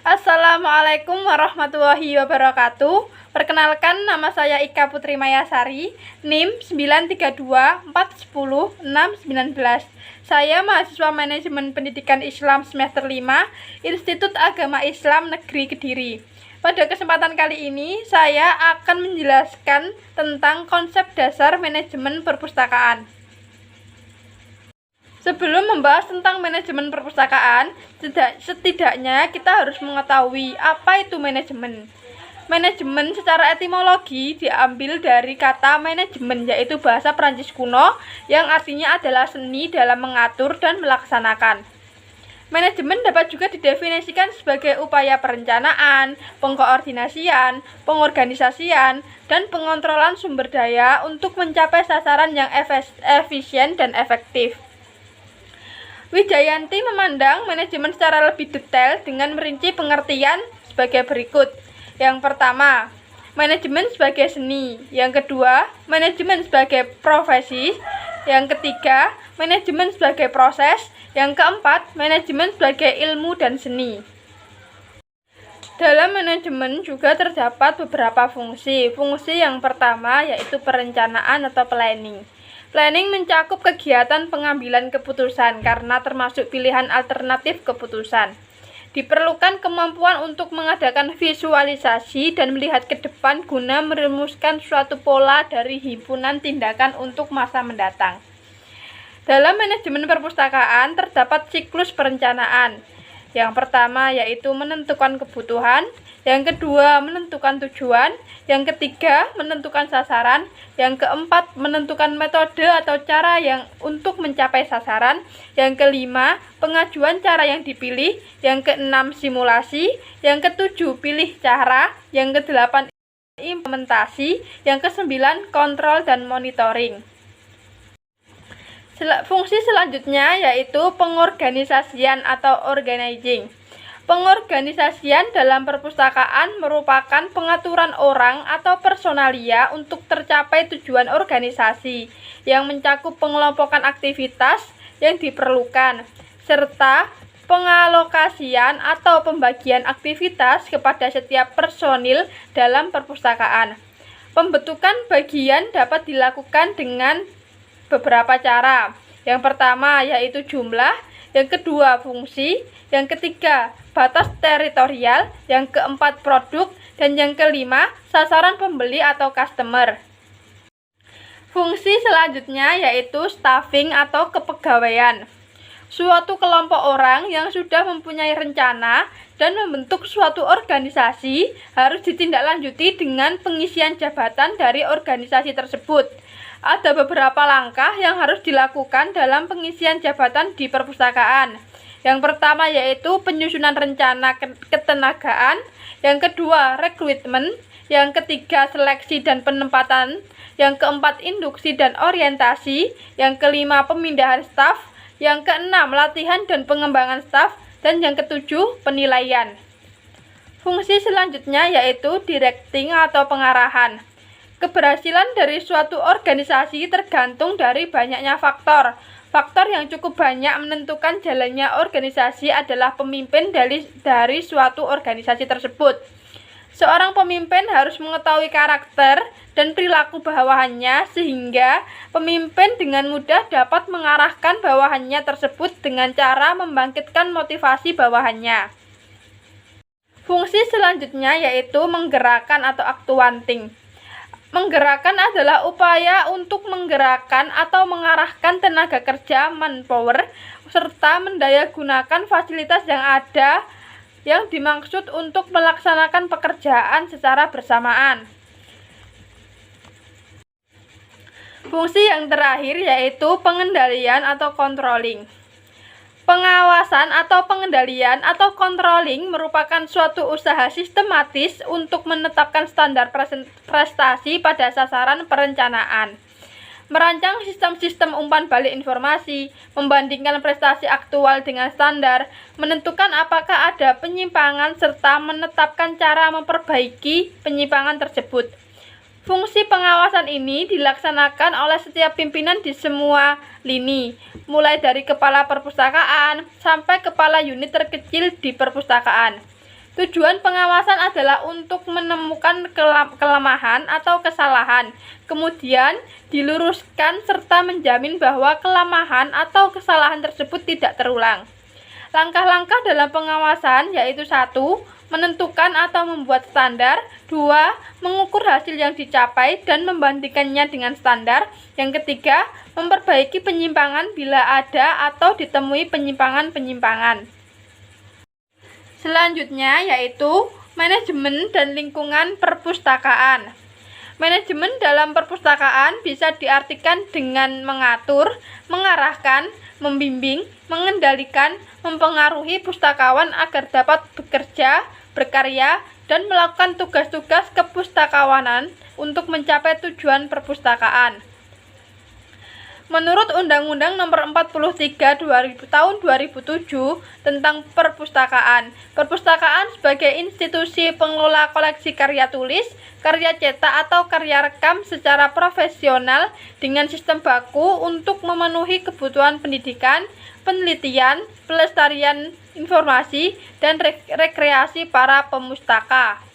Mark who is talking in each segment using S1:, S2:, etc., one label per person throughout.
S1: Assalamualaikum warahmatullahi wabarakatuh. Perkenalkan, nama saya Ika Putri Mayasari, NIM 932410619. Saya mahasiswa Manajemen Pendidikan Islam semester 5, Institut Agama Islam Negeri Kediri. Pada kesempatan kali ini, saya akan menjelaskan tentang konsep dasar manajemen perpustakaan. Sebelum membahas tentang manajemen perpustakaan, setidaknya kita harus mengetahui apa itu manajemen. Manajemen secara etimologi diambil dari kata manajemen, yaitu bahasa Prancis kuno yang artinya adalah seni dalam mengatur dan melaksanakan. Manajemen dapat juga didefinisikan sebagai upaya perencanaan, pengkoordinasian, pengorganisasian, dan pengontrolan sumber daya untuk mencapai sasaran yang efisien dan efektif. Wijayanti memandang manajemen secara lebih detail dengan merinci pengertian sebagai berikut. Yang pertama, manajemen sebagai seni. Yang kedua, manajemen sebagai profesi. Yang ketiga, manajemen sebagai proses. Yang keempat, manajemen sebagai ilmu dan seni. Dalam manajemen juga terdapat beberapa fungsi. Fungsi yang pertama yaitu perencanaan atau planning. Planning mencakup kegiatan pengambilan keputusan karena termasuk pilihan alternatif keputusan. Diperlukan kemampuan untuk mengadakan visualisasi dan melihat ke depan guna merumuskan suatu pola dari himpunan tindakan untuk masa mendatang. Dalam manajemen perpustakaan terdapat siklus perencanaan. Yang pertama yaitu menentukan kebutuhan, yang kedua menentukan tujuan, yang ketiga menentukan sasaran, yang keempat menentukan metode atau cara yang untuk mencapai sasaran, yang kelima pengajuan cara yang dipilih, yang keenam simulasi, yang ketujuh pilih cara, yang kedelapan implementasi, yang kesembilan kontrol dan monitoring. Fungsi selanjutnya yaitu pengorganisasian atau organizing. Pengorganisasian dalam perpustakaan merupakan pengaturan orang atau personalia untuk tercapai tujuan organisasi yang mencakup pengelompokan aktivitas yang diperlukan, serta pengalokasian atau pembagian aktivitas kepada setiap personil dalam perpustakaan. Pembentukan bagian dapat dilakukan dengan beberapa cara. Yang pertama yaitu jumlah, yang kedua fungsi, yang ketiga batas teritorial, yang keempat produk, dan yang kelima sasaran pembeli atau customer. Fungsi selanjutnya yaitu staffing atau kepegawaian. Suatu kelompok orang yang sudah mempunyai rencana dan membentuk suatu organisasi harus ditindaklanjuti dengan pengisian jabatan dari organisasi tersebut. Ada beberapa langkah yang harus dilakukan dalam pengisian jabatan di perpustakaan. Yang pertama yaitu penyusunan rencana ketenagaan, yang kedua rekrutmen, yang ketiga seleksi dan penempatan, yang keempat induksi dan orientasi, yang kelima pemindahan staf, yang keenam latihan dan pengembangan staf, dan yang ketujuh penilaian. Fungsi selanjutnya yaitu directing atau pengarahan. Keberhasilan dari suatu organisasi tergantung dari banyaknya faktor. Faktor yang cukup banyak menentukan jalannya organisasi adalah pemimpin dari suatu organisasi tersebut. Seorang pemimpin harus mengetahui karakter dan perilaku bawahannya sehingga pemimpin dengan mudah dapat mengarahkan bawahannya tersebut dengan cara membangkitkan motivasi bawahannya. Fungsi selanjutnya yaitu menggerakkan atau activating. Menggerakkan adalah upaya untuk menggerakkan atau mengarahkan tenaga kerja manpower serta mendayagunakan fasilitas yang ada yang dimaksud untuk melaksanakan pekerjaan secara bersamaan. Fungsi yang terakhir yaitu pengendalian atau controlling. Pengawasan atau pengendalian atau controlling merupakan suatu usaha sistematis untuk menetapkan standar prestasi pada sasaran perencanaan. Merancang sistem-sistem umpan balik informasi, membandingkan prestasi aktual dengan standar, menentukan apakah ada penyimpangan, serta menetapkan cara memperbaiki penyimpangan tersebut. Fungsi pengawasan ini dilaksanakan oleh setiap pimpinan di semua lini, mulai dari kepala perpustakaan sampai kepala unit terkecil di perpustakaan. Tujuan pengawasan adalah untuk menemukan kelemahan atau kesalahan, kemudian diluruskan serta menjamin bahwa kelemahan atau kesalahan tersebut tidak terulang. Langkah-langkah dalam pengawasan yaitu 1. Menentukan atau membuat standar. 2. Mengukur hasil yang dicapai dan membandingkannya dengan standar. Yang ketiga, memperbaiki penyimpangan bila ada atau ditemui penyimpangan-penyimpangan. Selanjutnya yaitu manajemen dan lingkungan perpustakaan. Manajemen dalam perpustakaan bisa diartikan dengan mengatur, mengarahkan, membimbing, mengendalikan, mempengaruhi pustakawan agar dapat bekerja, berkarya, dan melakukan tugas-tugas kepustakawanan untuk mencapai tujuan perpustakaan. Menurut Undang-Undang Nomor 43 Tahun 2007 tentang Perpustakaan, perpustakaan sebagai institusi pengelola koleksi karya tulis, karya cetak atau karya rekam secara profesional dengan sistem baku untuk memenuhi kebutuhan pendidikan, penelitian, pelestarian informasi, dan rekreasi para pemustaka.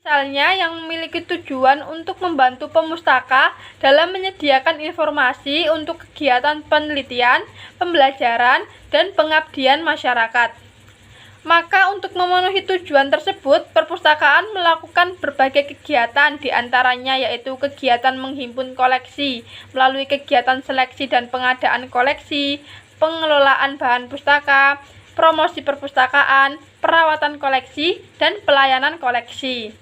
S1: Misalnya yang memiliki tujuan untuk membantu pemustaka dalam menyediakan informasi untuk kegiatan penelitian, pembelajaran, dan pengabdian masyarakat. Maka untuk memenuhi tujuan tersebut, perpustakaan melakukan berbagai kegiatan, diantaranya yaitu kegiatan menghimpun koleksi melalui kegiatan seleksi dan pengadaan koleksi, pengelolaan bahan pustaka, promosi perpustakaan, perawatan koleksi, dan pelayanan koleksi.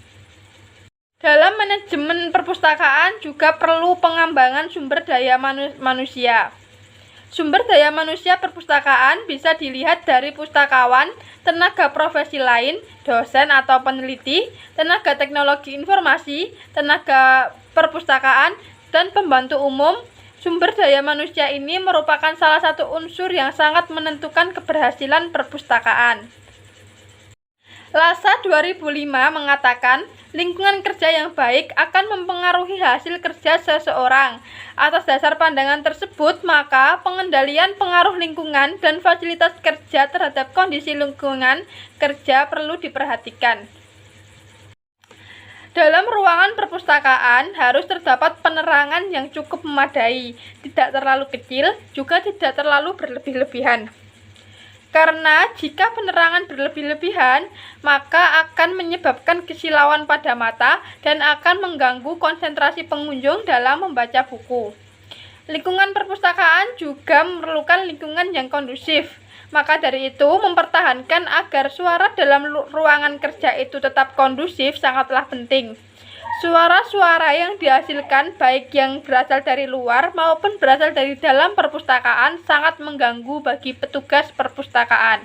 S1: Dalam manajemen perpustakaan juga perlu pengembangan sumber daya manusia. Sumber daya manusia perpustakaan bisa dilihat dari pustakawan, tenaga profesi lain, dosen atau peneliti, tenaga teknologi informasi, tenaga perpustakaan, dan pembantu umum. Sumber daya manusia ini merupakan salah satu unsur yang sangat menentukan keberhasilan perpustakaan. LASA 2005 mengatakan, lingkungan kerja yang baik akan mempengaruhi hasil kerja seseorang. Atas dasar pandangan tersebut, maka pengendalian pengaruh lingkungan dan fasilitas kerja terhadap kondisi lingkungan kerja perlu diperhatikan. Dalam ruangan perpustakaan harus terdapat penerangan yang cukup memadai, tidak terlalu kecil, juga tidak terlalu berlebih-lebihan. Karena jika penerangan berlebih-lebihan, maka akan menyebabkan kesilauan pada mata dan akan mengganggu konsentrasi pengunjung dalam membaca buku. Lingkungan perpustakaan juga memerlukan lingkungan yang kondusif. Maka dari itu, mempertahankan agar suara dalam ruangan kerja itu tetap kondusif sangatlah penting. Suara-suara yang dihasilkan baik yang berasal dari luar maupun berasal dari dalam perpustakaan sangat mengganggu bagi petugas perpustakaan.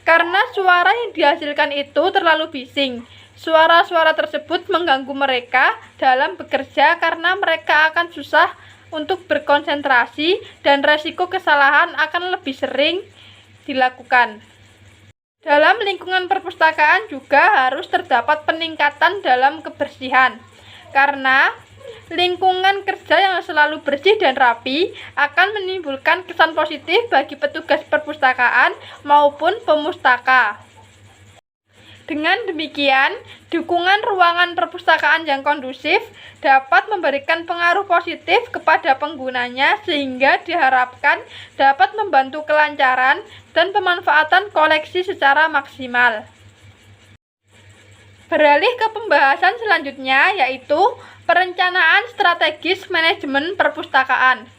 S1: Karena suara yang dihasilkan itu terlalu bising, suara-suara tersebut mengganggu mereka dalam bekerja karena mereka akan susah untuk berkonsentrasi dan resiko kesalahan akan lebih sering dilakukan. Dalam lingkungan perpustakaan juga harus terdapat peningkatan dalam kebersihan, karena lingkungan kerja yang selalu bersih dan rapi akan menimbulkan kesan positif bagi petugas perpustakaan maupun pemustaka. Dengan demikian, dukungan ruangan perpustakaan yang kondusif dapat memberikan pengaruh positif kepada penggunanya sehingga diharapkan dapat membantu kelancaran dan pemanfaatan koleksi secara maksimal. Beralih ke pembahasan selanjutnya yaitu perencanaan strategis manajemen perpustakaan.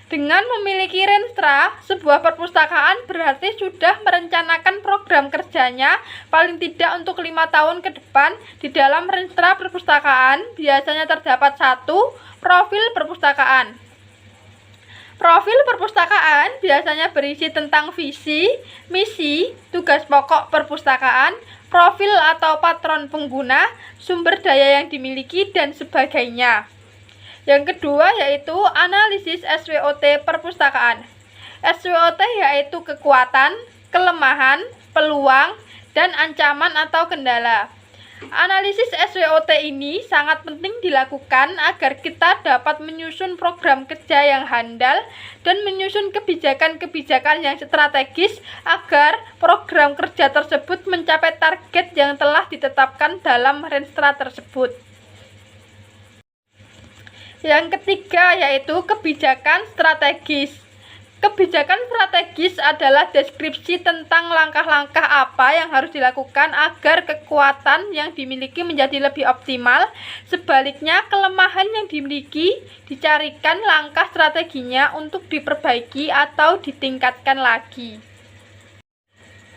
S1: Dengan memiliki Renstra, sebuah perpustakaan berarti sudah merencanakan program kerjanya paling tidak untuk 5 tahun ke depan. Di dalam Renstra perpustakaan biasanya terdapat 1. Profil perpustakaan. Profil perpustakaan biasanya berisi tentang visi, misi, tugas pokok perpustakaan, profil atau patron pengguna, sumber daya yang dimiliki, dan sebagainya. Yang kedua yaitu analisis SWOT perpustakaan. SWOT yaitu kekuatan, kelemahan, peluang, dan ancaman atau kendala. Analisis SWOT ini sangat penting dilakukan agar kita dapat menyusun program kerja yang handal dan menyusun kebijakan-kebijakan yang strategis agar program kerja tersebut mencapai target yang telah ditetapkan dalam renstra tersebut. Yang ketiga yaitu kebijakan strategis. Kebijakan strategis adalah deskripsi tentang langkah-langkah apa yang harus dilakukan agar kekuatan yang dimiliki menjadi lebih optimal. Sebaliknya, kelemahan yang dimiliki dicarikan langkah strateginya untuk diperbaiki atau ditingkatkan lagi.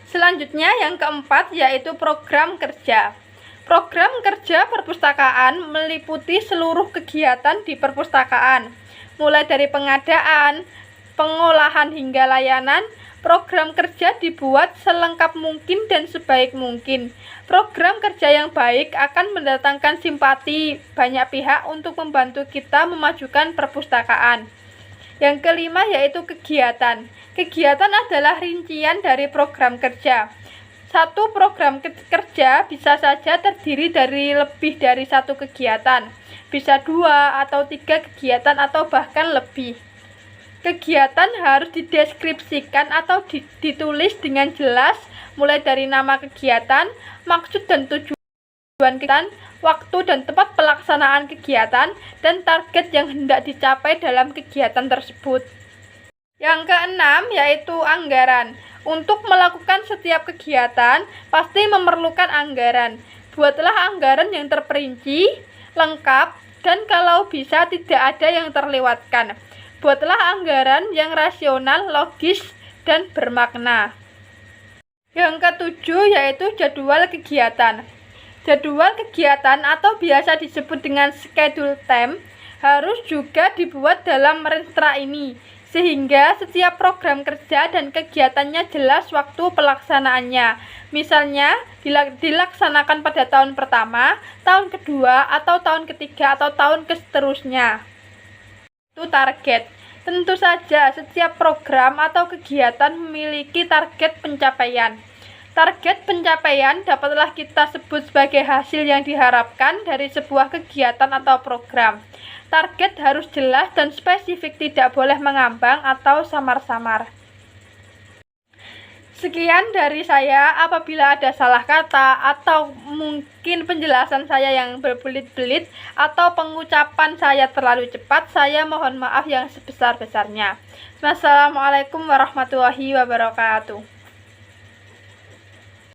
S1: Selanjutnya yang keempat yaitu program kerja. Program kerja perpustakaan meliputi seluruh kegiatan di perpustakaan, mulai dari pengadaan, pengolahan hingga layanan. Program kerja dibuat selengkap mungkin dan sebaik mungkin. Program kerja yang baik akan mendatangkan simpati banyak pihak untuk membantu kita memajukan perpustakaan. Yang kelima yaitu kegiatan. Kegiatan adalah rincian dari program kerja. Satu program kerja bisa saja terdiri dari lebih dari satu kegiatan, bisa 2 atau 3 kegiatan atau bahkan lebih. Kegiatan harus dideskripsikan atau ditulis dengan jelas, mulai dari nama kegiatan, maksud dan tujuan kegiatan, waktu dan tempat pelaksanaan kegiatan, dan target yang hendak dicapai dalam kegiatan tersebut. Yang keenam yaitu anggaran. Untuk melakukan setiap kegiatan, pasti memerlukan anggaran. Buatlah anggaran yang terperinci, lengkap, dan kalau bisa tidak ada yang terlewatkan. Buatlah anggaran yang rasional, logis, dan bermakna. Yang ketujuh yaitu jadwal kegiatan. Jadwal kegiatan atau biasa disebut dengan schedule time harus juga dibuat dalam renstra ini, sehingga setiap program kerja dan kegiatannya jelas waktu pelaksanaannya. Misalnya, dilaksanakan pada tahun pertama, tahun kedua, atau tahun ketiga, atau tahun seterusnya. Itu target. Tentu saja setiap program atau kegiatan memiliki target pencapaian. Target pencapaian dapatlah kita sebut sebagai hasil yang diharapkan dari sebuah kegiatan atau program. Target harus jelas dan spesifik, tidak boleh mengambang atau samar-samar. Sekian dari saya. Apabila ada salah kata atau mungkin penjelasan saya yang berbelit-belit atau pengucapan saya terlalu cepat, saya mohon maaf yang sebesar-besarnya. Wassalamualaikum warahmatullahi wabarakatuh.